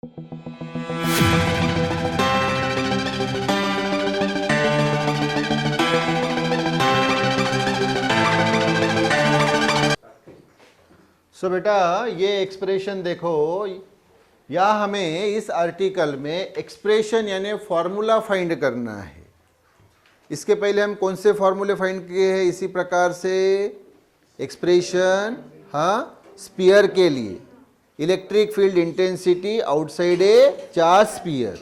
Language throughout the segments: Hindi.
सो बेटा ये एक्सप्रेशन देखो, या हमें इस आर्टिकल में एक्सप्रेशन यानी फॉर्मूला फाइंड करना है। इसके पहले हम कौन से फॉर्मूले फाइंड किए हैं? इसी प्रकार से एक्सप्रेशन, हाँ, स्पीयर के लिए electric field intensity outside a charge sphere,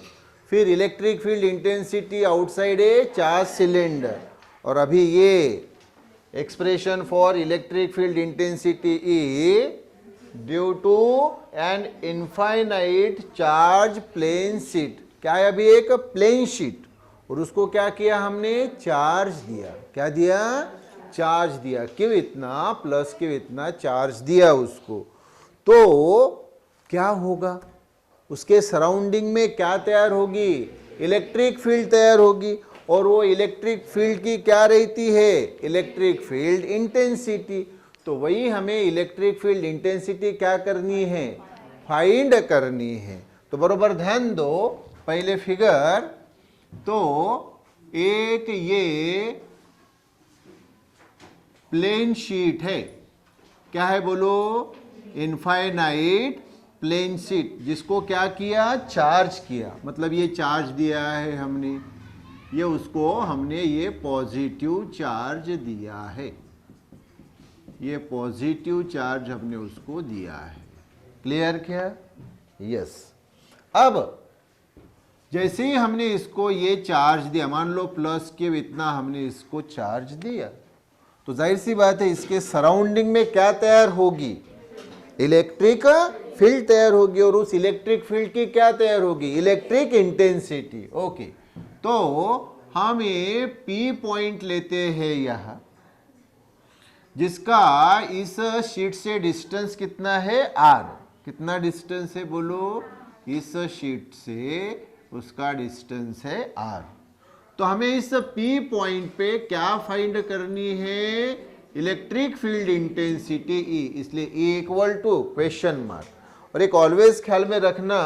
फिर electric field intensity outside a charge cylinder, और अभी ये expression for electric field intensity is due to an infinite charge plane sheet। क्या है? अभी एक प्लेन शीट, और उसको क्या किया हमने? चार्ज दिया। क्या दिया? चार्ज दिया। क्यों इतना? प्लस क्यों इतना चार्ज दिया उसको, तो क्या होगा? उसके सराउंडिंग में क्या तैयार होगी? इलेक्ट्रिक फील्ड तैयार होगी, और वो इलेक्ट्रिक फील्ड की क्या रहती है? Electric field intensity. तो वही हमें इलेक्ट्रिक फील्ड इंटेंसिटी क्या करनी है? फाइंड करनी है। तो बरोबर ध्यान दो, पहले फिगर, तो एक ये प्लेन शीट है, क्या है बोलो? इनफाइनाइट प्लेन शीट, जिसको क्या किया? चार्ज किया। मतलब ये चार्ज दिया है हमने, ये उसको हमने ये पॉजिटिव चार्ज दिया है, ये पॉजिटिव चार्ज हमने उसको दिया है। क्लियर क्या? यस। अब जैसे ही हमने इसको ये चार्ज दिया, मान लो प्लस के इतना हमने इसको चार्ज दिया, तो जाहिर सी बात है इसके सराउंडिंग में क्या तैयार होगी? इलेक्ट्रिक फील्ड तैयार होगी, और उस इलेक्ट्रिक फील्ड की क्या तैयार होगी? Electric intensity. ओके, तो हम ये P पॉइंट लेते हैं यहाँ, जिसका इस शीट से डिस्टेंस कितना है? R। कितना डिस्टेंस है बोलो? इस शीट से उसका डिस्टेंस है R। तो हमें इस P पॉइंट पे क्या फाइंड करनी है? Electric field intensity E। इसलिए E equal to question mark. और एक ऑलवेज ख्याल में रखना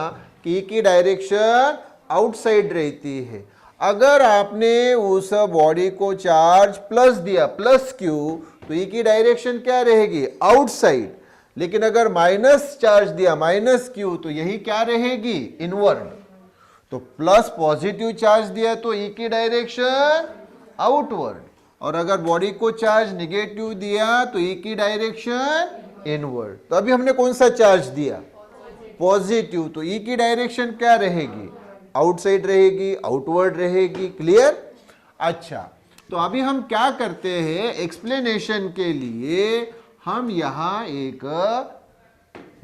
कि E की डायरेक्शन आउटसाइड रहती है। अगर आपने उस बॉडी को चार्ज प्लस दिया, प्लस क्यू, तो ई की डायरेक्शन क्या रहेगी? आउटसाइड। लेकिन अगर माइनस चार्ज दिया, माइनस क्यू, तो यही क्या रहेगी? इनवर्ड। तो प्लस पॉजिटिव चार्ज दिया तो ई की डायरेक्शन आउटवर्ड, और अगर बॉडी को चार्ज निगेटिव दिया तो ई की डायरेक्शन इनवर्ड। तो अभी हमने कौन सा चार्ज दिया? पॉजिटिव। तो ई की डायरेक्शन क्या रहेगी? आउटसाइड रहेगी, आउटवर्ड रहेगी। क्लियर? अच्छा, तो अभी हम क्या करते हैं? एक्सप्लेनेशन के लिए हम यहां एक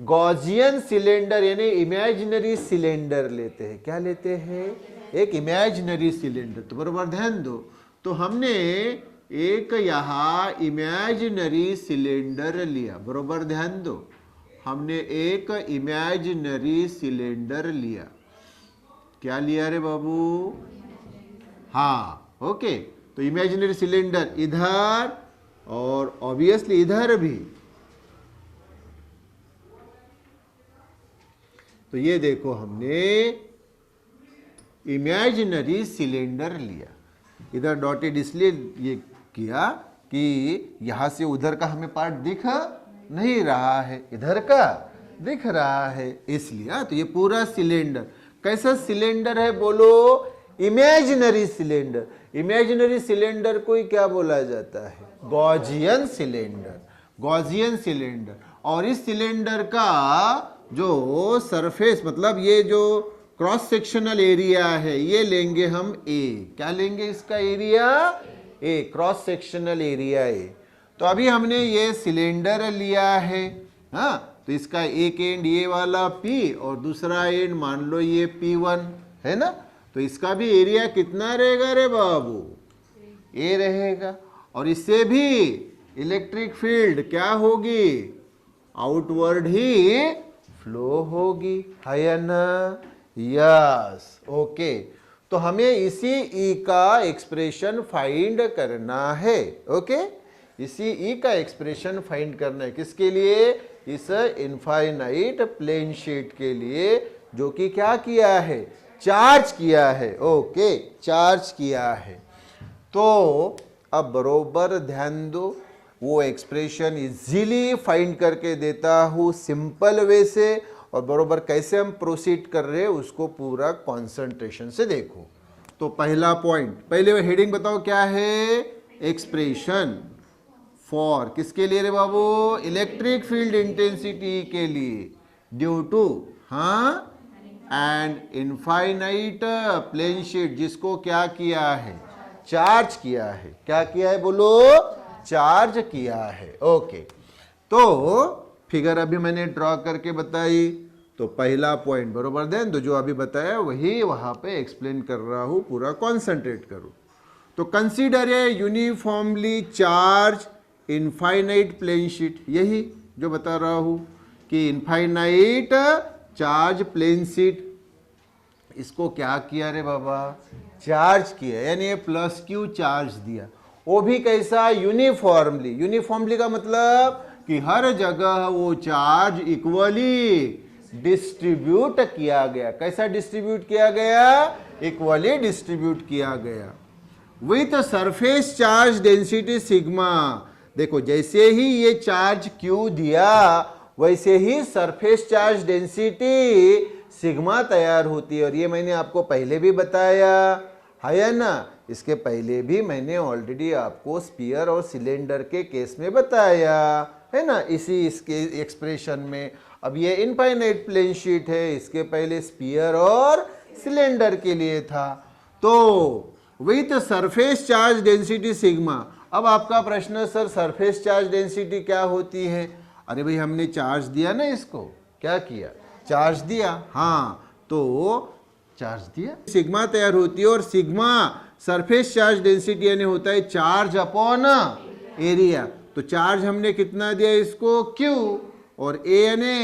गॉसियन सिलेंडर यानी इमेजिनरी सिलेंडर लेते हैं। क्या लेते हैं? एक इमेजिनरी सिलेंडर। तो बराबर ध्यान दो, तो हमने एक यहां इमेजिनरी सिलेंडर लिया। बराबर ध्यान दो, हमने एक इमेजिनरी सिलेंडर लिया। क्या लिया रे बाबू? हाँ, ओके। तो इमेजिनरी सिलेंडर इधर और ऑब्वियसली इधर भी। तो ये देखो हमने इमेजिनरी सिलेंडर लिया। इधर डॉटेड इसलिए ये किया कि यहां से उधर का हमें पार्ट दिख नहीं रहा है, इधर का दिख रहा है, इसलिए। तो ये पूरा सिलेंडर कैसा सिलेंडर है बोलो? Imaginary cylinder. इमेजिनरी सिलेंडर को ही क्या बोला जाता है? Gaussian cylinder. Gaussian cylinder. और इस सिलेंडर का जो सरफेस, मतलब ये जो क्रॉस सेक्शनल एरिया है, ये लेंगे हम ए। क्या लेंगे इसका एरिया? ए, क्रॉस सेक्शनल एरिया ए। तो अभी हमने ये सिलेंडर लिया है, हाँ, तो इसका एक एंड ये वाला P और दूसरा एंड मान लो ये P1 है ना। तो इसका भी एरिया कितना रहेगा रे बाबू? ए रहेगा। और इससे भी इलेक्ट्रिक फील्ड क्या होगी? आउटवर्ड ही फ्लो होगी, है ना? Yes, okay. तो हमें इसी E का एक्सप्रेशन फाइंड करना है। ओके, इसी E का एक्सप्रेशन फाइंड करना है। किसके लिए? इस इनफाइनाइट प्लेन शीट के लिए, जो कि क्या किया है, चार्ज किया है। ओके, चार्ज किया है। तो अब बरोबर ध्यान दो, वो एक्सप्रेशन इजीली फाइंड करके देता हूँ सिंपल वे से, और बरोबर कैसे हम प्रोसीड कर रहे हैं उसको पूरा कंसंट्रेशन से देखो। तो पहला पॉइंट, पहले हेडिंग बताओ क्या है, एक्सप्रेशन फॉर, किसके लिए रे बाबू, इलेक्ट्रिक फील्ड इंटेंसिटी के लिए, ड्यू टू, हाँ, एंड इनफाइनाइट प्लेन शीट, जिसको क्या किया है, चार्ज किया है। क्या किया है बोलो, चार्ज किया है। ओके, तो फिगर अभी मैंने ड्रॉ करके बताई। तो पहला पॉइंट बरोबर देन दो, जो अभी बताया वही वहां पे एक्सप्लेन कर रहा हूं, पूरा कॉन्सेंट्रेट करो। तो consider a uniformly charge infinite plane sheet, यही जो बता रहा हूं कि इनफाइनाइट चार्ज प्लेन शीट, इसको क्या किया रे बाबा, चार्ज किया, यानी ये प्लस क्यू चार्ज दिया। वो भी कैसा, यूनिफॉर्मली। यूनिफॉर्मली का मतलब कि हर जगह वो चार्ज इक्वली डिस्ट्रीब्यूट किया गया। कैसा डिस्ट्रीब्यूट किया गया, इक्वली डिस्ट्रीब्यूट किया गया with surface charge density sigma. देखो जैसे ही ये चार्ज क्यू दिया वैसे ही सरफेस चार्ज डेंसिटी सिग्मा तैयार होती है। और ये मैंने आपको पहले भी बताया है ना, इसके पहले भी मैंने ऑलरेडी आपको स्फीयर और सिलेंडर के केस में बताया है ना, इसके एक्सप्रेशन में। अब ये इनफाइनाइट प्लेन शीट है, इसके पहले स्फीयर और सिलेंडर के लिए था। तो with surface charge density sigma. अब आपका प्रश्न, सर सरफेस चार्ज डेंसिटी क्या होती है? अरे भाई हमने चार्ज दिया ना, इसको क्या किया, चार्ज दिया। हाँ, तो चार्ज दिया, सिग्मा तैयार होती है। और सिग्मा सरफेस चार्ज डेंसिटी यानी होता है चार्ज अपॉन एरिया। तो चार्ज हमने कितना दिया इसको, क्यू, और ए यानी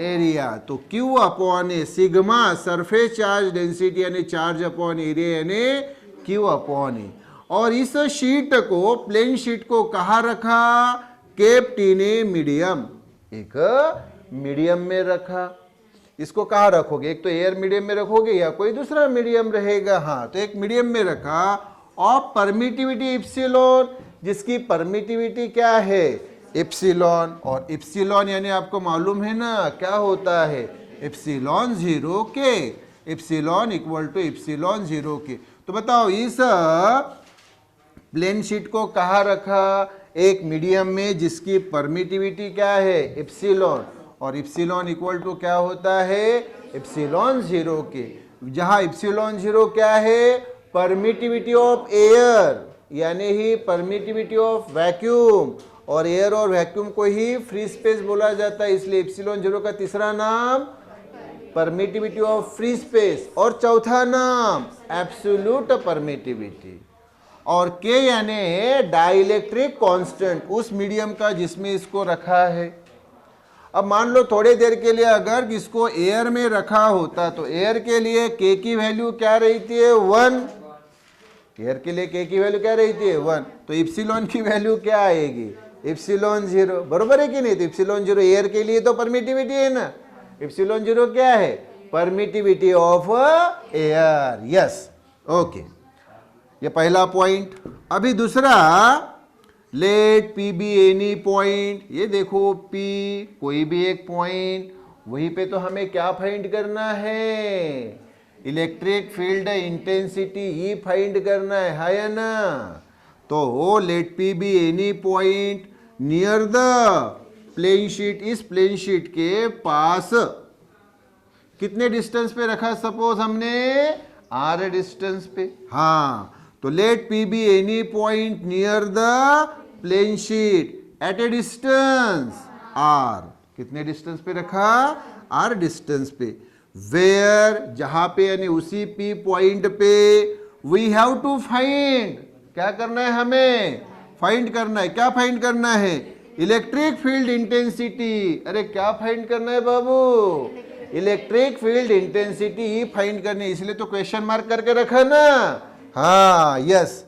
एरिया, तो Q upon A, sigma surface charge density यानी चार्ज अपॉन एरिया यानी क्यू अपॉन ए। और इस शीट को, प्लेन शीट को कहाँ रखा, केप्ट इन ए मीडियम, एक मीडियम में रखा। इसको कहाँ रखोगे, एक तो एयर मीडियम में रखोगे या कोई दूसरा मीडियम रहेगा। हाँ, तो एक मीडियम में रखा ऑफ परमिटिविटी इप्सिलॉन, जिसकी परमिटिविटी क्या है, इप्सिलॉन। और इप्सिलॉन यानी आपको मालूम है ना क्या होता है, इप्सिलॉन 0 के, इप्सिलॉन इक्वल टू इप्सिलॉन 0 के। तो बताओ इस प्लेन शीट को कहाँ रखा, एक मीडियम में जिसकी परमिटिविटी क्या है, इप्सिलॉन, और इप्सिलॉन इक्वल टू क्या होता है, इप्सिलॉन 0 के। जहां इप्सिलॉन 0 क्या है, परमिटिविटी ऑफ एयर यानी ही परमिटिविटी ऑफ वैक्यूम, और एयर और वैक्यूम को ही फ्री स्पेस बोला जाता है, इसलिए इप्सिलॉन 0 का तीसरा नाम परमिटिविटी ऑफ फ्री स्पेस, और चौथा नाम एब्सोल्यूट परमिटिविटी। और के यानी डाइलेक्ट्रिक कांस्टेंट उस मीडियम का जिसमें इसको रखा है। अब मान लो थोड़ी देर के लिए अगर इसको एयर में रखा होता तो एयर के लिए के की वैल्यू क्या रहती है, 1। एयर के लिए के की वैल्यू क्या रहती है, 1। तो इप्सिलॉन की वैल्यू क्या आएगी, इप्सिलॉन 0, बरोबर है कि नहीं। तो इप्सिलॉन 0 एयर के लिए तो परमिटिविटी है ना, इप्सिलॉन 0 क्या है, permittivity of air. Yes, okay, ये पहला पॉइंट। अभी दूसरा, let P be any point. ये देखो पी कोई भी एक पॉइंट, वहीं पे तो हमें क्या फाइंड करना है, electric field intensity E find करना है ना। तो let P be any point near the plane sheet, इस प्लेन शीट के पास कितने डिस्टेंस पे रखा, सपोज हमने आर डिस्टेंस पे। हाँ, तो let P be any point near the plane sheet at a distance R. कितने डिस्टेंस पे रखा, आर डिस्टेंस पे। वेयर, जहां पे यानी उसी पी पॉइंट पे, वी हैव टू फाइंड, क्या करना है हमें, फाइंड करना है। क्या फाइंड करना है, इलेक्ट्रिक फील्ड इंटेंसिटी। अरे क्या फाइंड करना है बाबू, इलेक्ट्रिक फील्ड इंटेंसिटी ही फाइंड करनी, इसलिए तो क्वेश्चन मार्क करके रखा ना। हाँ, यस।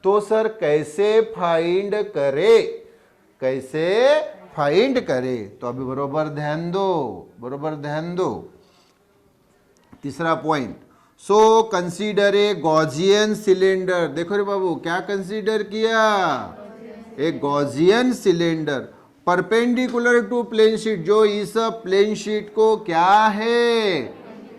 तो सर कैसे फाइंड करे, कैसे फाइंड करें। तो अभी बरोबर ध्यान दो, बरोबर ध्यान दो। तीसरा point, so consider a Gaussian cylinder. देखो रे बाबू, क्या कंसीडर किया? एक Gaussian cylinder perpendicular to plane sheet, जो इस प्लेन शीट को क्या है?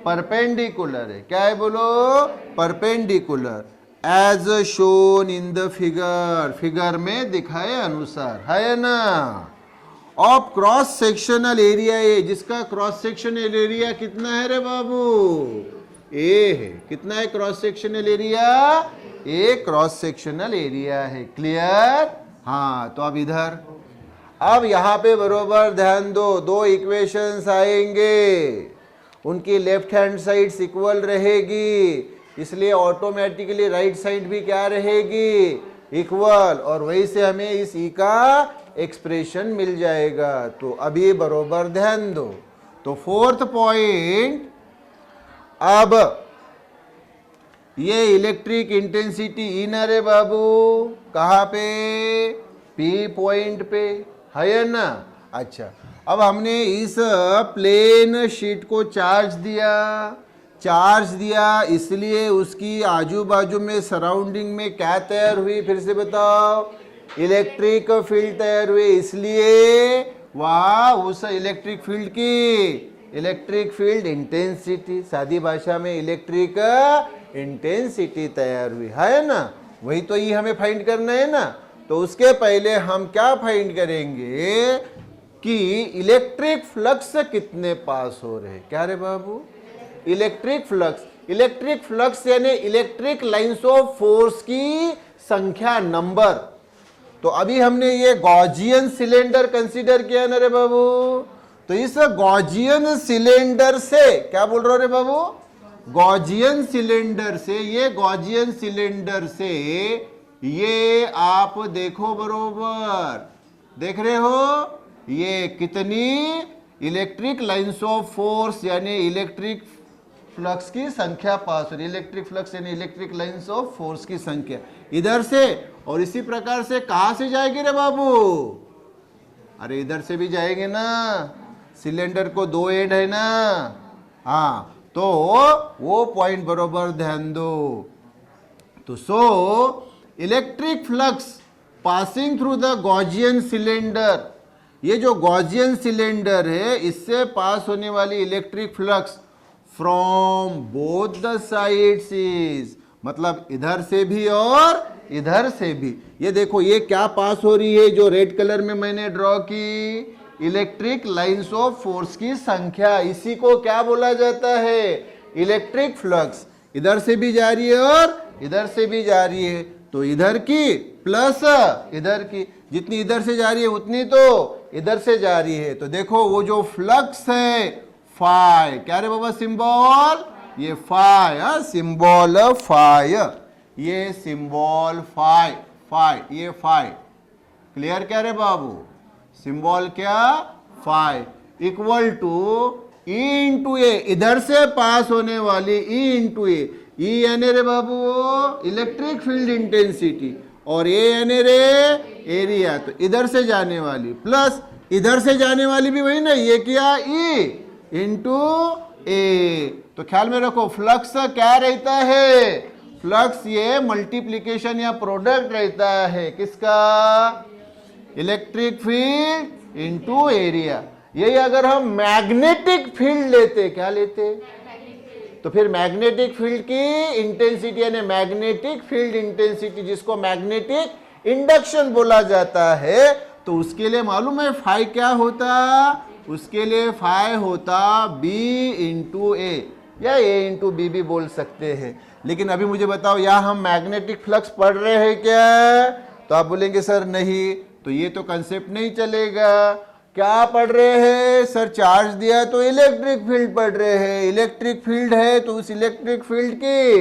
परपेंडिकुलर है। क्या है बोलो? Perpendicular, as shown in the figure, figure में दिखाए अनुसार, है ना। Of cross sectional area A, जिसका क्रॉस सेक्शनल एरिया कितना है रे बाबू? ए है। कितना है क्रॉस सेक्शनल एरिया? ए क्रॉस सेक्शनल एरिया है। क्लियर? हाँ, तो अब इधर, अब यहां पे बरोबर ध्यान दो, दो इक्वेशंस आएंगे, उनकी लेफ्ट हैंड साइड इक्वल रहेगी, इसलिए ऑटोमेटिकली राइट साइड भी क्या रहेगी? इक्वल, और वही से हमें इस ई का एक्सप्रेशन मिल जाएगा। तो अभी बरोबर ध्यान दो। तो फोर्थ पॉइंट, अब ये इलेक्ट्रिक इंटेंसिटी इनर है बाबू, कहाँ पे? पी पॉइंट पे, है ना। अच्छा, अब हमने इस प्लेन शीट को चार्ज दिया, इसलिए उसकी आजू बाजू में सराउंडिंग में क्या तैयार हुई? फिर से बताओ, इलेक्ट्रिक फील्ड तैयार हुई, इसलिए वहाँ उस इलेक्ट्रिक फील्ड की इलेक्ट्रिक फील्ड इंटेंसिटी, सादी भाषा में इलेक्ट्रिक इंटेंसिटी तैयार हुई, है ना। वही तो ये हमें फाइंड करना है ना। तो उसके पहले हम क्या फाइंड करेंगे कि इलेक्ट्रिक फ्लक्स कितने पास हो रहे हैं। क्या रे बाबू? इलेक्ट्रिक फ्लक्स यानी इलेक्ट्रिक लाइंस ऑफ फोर्स की संख्या, नंबर। तो अभी हमने ये गॉसियन सिलेंडर कंसीडर किया ना रे बाबू। तो इस गॉसियन सिलेंडर से, क्या बोल रहे हो रे बाबू? गॉसियन सिलेंडर से, ये गॉसियन सिलेंडर से ये आप देखो, बरोबर देख रहे हो, ये कितनी इलेक्ट्रिक लाइंस ऑफ फोर्स यानी इलेक्ट्रिक फ्लक्स की संख्या पास हो रही। इलेक्ट्रिक फ्लक्स यानी इलेक्ट्रिक लाइंस ऑफ फोर्स की संख्या इधर से, और इसी प्रकार से कहां से जाएगी रे बाबू? अरे इधर से भी जाएंगे ना, सिलेंडर को दो एंड है ना। हाँ, तो वो पॉइंट बरोबर ध्यान दो। तो so electric flux passing through the Gaussian cylinder, ये जो गॉसियन सिलेंडर है इससे पास होने वाली electric flux from both the sides is, मतलब इधर से भी और इधर से भी। ये देखो, ये क्या पास हो रही है जो रेड कलर में मैंने ड्रॉ की? इलेक्ट्रिक लाइंस ऑफ फोर्स की संख्या, इसी को क्या बोला जाता है? Electric flux. इधर से भी जा रही है और इधर से भी जा रही है, तो इधर की प्लस इधर की, जितनी इधर से जा रही है उतनी तो इधर से जा रही है। तो देखो वो जो फ्लक्स है फाई, क्या रे बाबा सिंबल? ये फाई, सिंबल फाई, ये सिंबल फाई, फाई, ये फाई। क्लियर? क्या रे बाबू? सिंबल क्या? Phi equal to E into A, इधर से पास होने वाली ई इंटू ए। ई यानी रे बाबू इलेक्ट्रिक फील्ड इंटेंसिटी, और ए यानी रे एरिया, तो इधर से जाने वाली प्लस इधर से जाने वाली भी वही ना, ये क्या? ई इंटू ए। तो ख्याल में रखो, फ्लक्स क्या रहता है? फ्लक्स ये मल्टीप्लिकेशन या प्रोडक्ट रहता है किसका? Electric field into area. यही अगर हम मैग्नेटिक फील्ड लेते, क्या लेते? तो फिर मैग्नेटिक फील्ड की इंटेंसिटी यानी मैग्नेटिक फील्ड इंटेंसिटी, जिसको मैग्नेटिक इंडक्शन बोला जाता है, तो उसके लिए मालूम है फाई क्या होता? उसके लिए फाई होता बी इंटू ए, या ए इंटू बी भी बोल सकते हैं। लेकिन अभी मुझे बताओ, यहाँ हम मैग्नेटिक फ्लक्स पढ़ रहे हैं क्या? तो आप बोलेंगे सर नहीं, तो ये तो कंसेप्ट नहीं चलेगा। क्या पढ़ रहे हैं सर? चार्ज दिया तो इलेक्ट्रिक फील्ड पढ़ रहे हैं। इलेक्ट्रिक फील्ड है तो उस इलेक्ट्रिक फील्ड की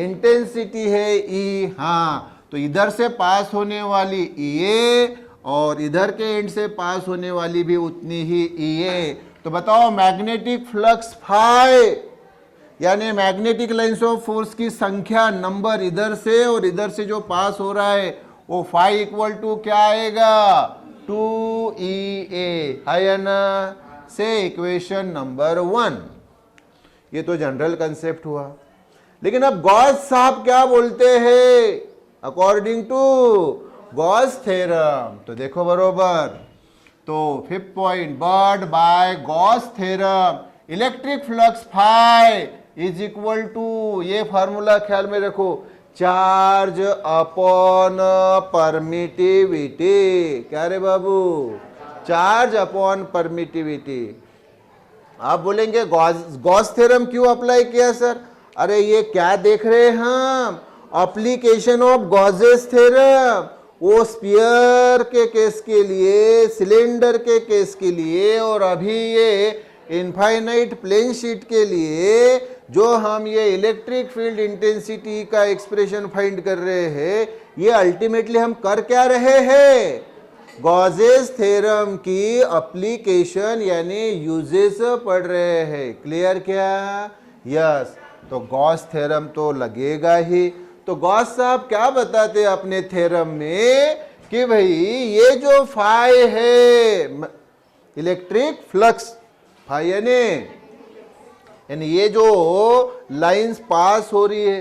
इंटेंसिटी है ई। हाँ, तो इधर से पास होने वाली ई ए और इधर के एंड से पास होने वाली भी उतनी ही ई ए। तो बताओ, मैग्नेटिक फ्लक्स फाई यानी मैग्नेटिक लाइंस ऑफ फोर्स की संख्या, नंबर, इधर से और इधर से जो पास हो रहा है वो फाई इक्वल टू क्या आएगा? 2EA है ना, से इक्वेशन नंबर 1। ये तो जनरल कंसेप्ट हुआ। लेकिन अब गॉस साहब क्या बोलते हैं अकॉर्डिंग टू गॉस थ्योरम, तो देखो बरोबर। तो 5th point, but by Gauss theorem electric flux phi is equal to, ये फार्मूला ख्याल में रखो, चार्ज अपॉन परमिटिविटी। क्या रे बाबू, चार्ज अपॉन परमिटिविटी। आप बोलेंगे गॉस थ्योरम क्यों अप्लाई किया सर? अरे ये क्या देख रहे हैं हम, एप्लीकेशन ऑफ गॉसेस थ्योरम, वो स्फीयर के केस के लिए, सिलेंडर के केस के लिए, और अभी ये इनफाइनाइट प्लेन शीट के लिए जो हम ये इलेक्ट्रिक फील्ड इंटेंसिटी का एक्सप्रेशन फाइंड कर रहे हैं, ये अल्टीमेटली हम कर क्या रहे हैं, गॉसेस थ्योरम की एप्लीकेशन यानी यूजेस पढ़ रहे हैं। क्लियर क्या? यस। तो गॉस थ्योरम तो लगेगा ही। तो गॉस साहब क्या बताते हैं अपने थ्योरम में कि भाई ये जो फाई है इलेक्ट्रिक फ्लक्स, फाई यानी ये जो लाइंस पास हो रही है,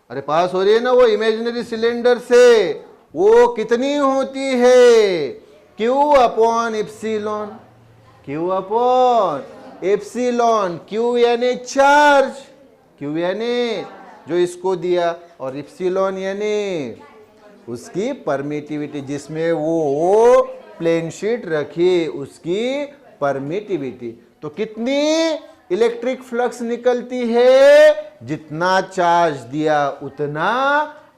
अरे पास हो रही है ना वो इमेजिनरी सिलेंडर से, वो कितनी होती है, Q upon epsilon, Q upon epsilon. Q यानी चार्ज, Q यानी जो इसको दिया, और एप्सिलॉन यानी उसकी परमिटिविटी, जिसमें वो प्लेन शीट रखी उसकी परमिटिविटी। तो कितनी इलेक्ट्रिक फ्लक्स निकलती है, जितना चार्ज दिया उतना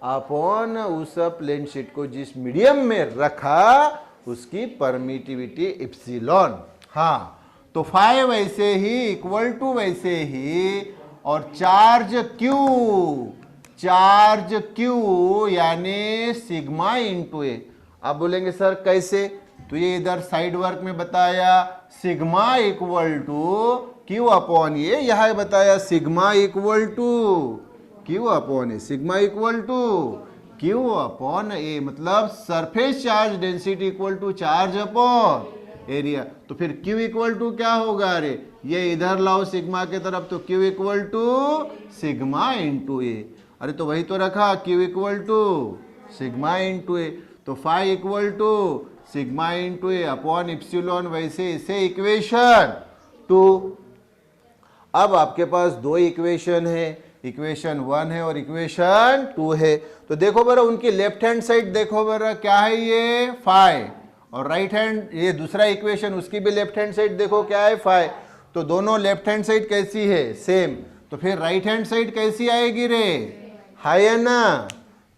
अपॉन उस प्लेन शीट को जिस मीडियम में रखा उसकी परमिटिविटी एप्सिलॉन। हाँ, तो फाई वैसे ही इक्वल टू वैसे ही, और चार्ज क्यू यानी सिग्मा इंटू ए। आप बोलेंगे सर कैसे? तो ये इधर साइड वर्क में बताया sigma equal to Q upon A, यहां बताया sigma equal to Q upon A, sigma equal to Q upon A, मतलब surface charge density equal to charge upon area. तो फिर क्यू इक्वल टू क्या होगा? अरे ये इधर लाओ सिग्मा के तरफ, तो Q equal to sigma into A. अरे तो वही तो रखा, Q equal to sigma into A. तो phi equal to sigma into A upon epsilon, वैसे इसे इक्वेशन 2। अब आपके पास दो इक्वेशन है, इक्वेशन 1 है और इक्वेशन 2 है। तो देखो बरा उनकी लेफ्ट हैंड साइड देखो बरा, क्या है ये फाई, और राइट हैंड ये दूसरा इक्वेशन उसकी भी लेफ्ट हैंड साइड देखो क्या है फाई। तो दोनों लेफ्ट हैंड साइड कैसी है? सेम। तो फिर राइट हैंड साइड कैसी आएगी रे? हाई है ना।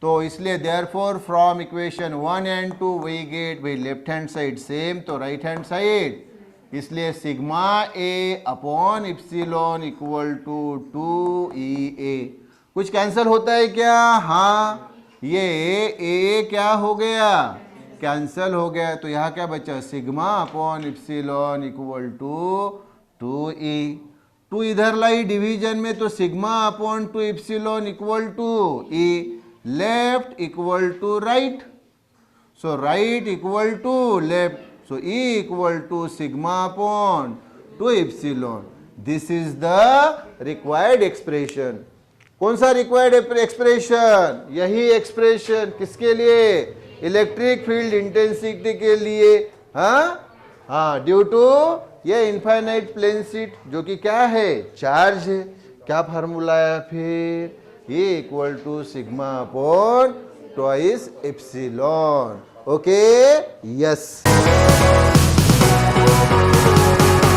तो इसलिए therefore from equation 1 and 2 we get भाई लेफ्ट हैंड साइड सेम, तो राइट हैंड साइड, इसलिए sigma A upon epsilon equal to 2EA। कुछ कैंसिल होता है क्या? हाँ, ये ए क्या हो गया? कैंसिल हो गया। तो यहाँ क्या बचा? Sigma upon epsilon equal to 2E। 2 इधर लाई डिवीजन में, तो sigma upon 2 epsilon equal to E, left equal to right, so right equal to left, so E equal to sigma upon 2 epsilon. This is the required expression. कौन सा required expression? यही expression किसके लिए? इलेक्ट्रिक फील्ड इंटेंसिटी के लिए। हाँ, ड्यू टू ये इनफाइनाइट प्लेन शीट जो कि क्या है? चार्ज है। क्या फार्मूला है फिर? E equal to sigma upon twice epsilon. Okay? Yes.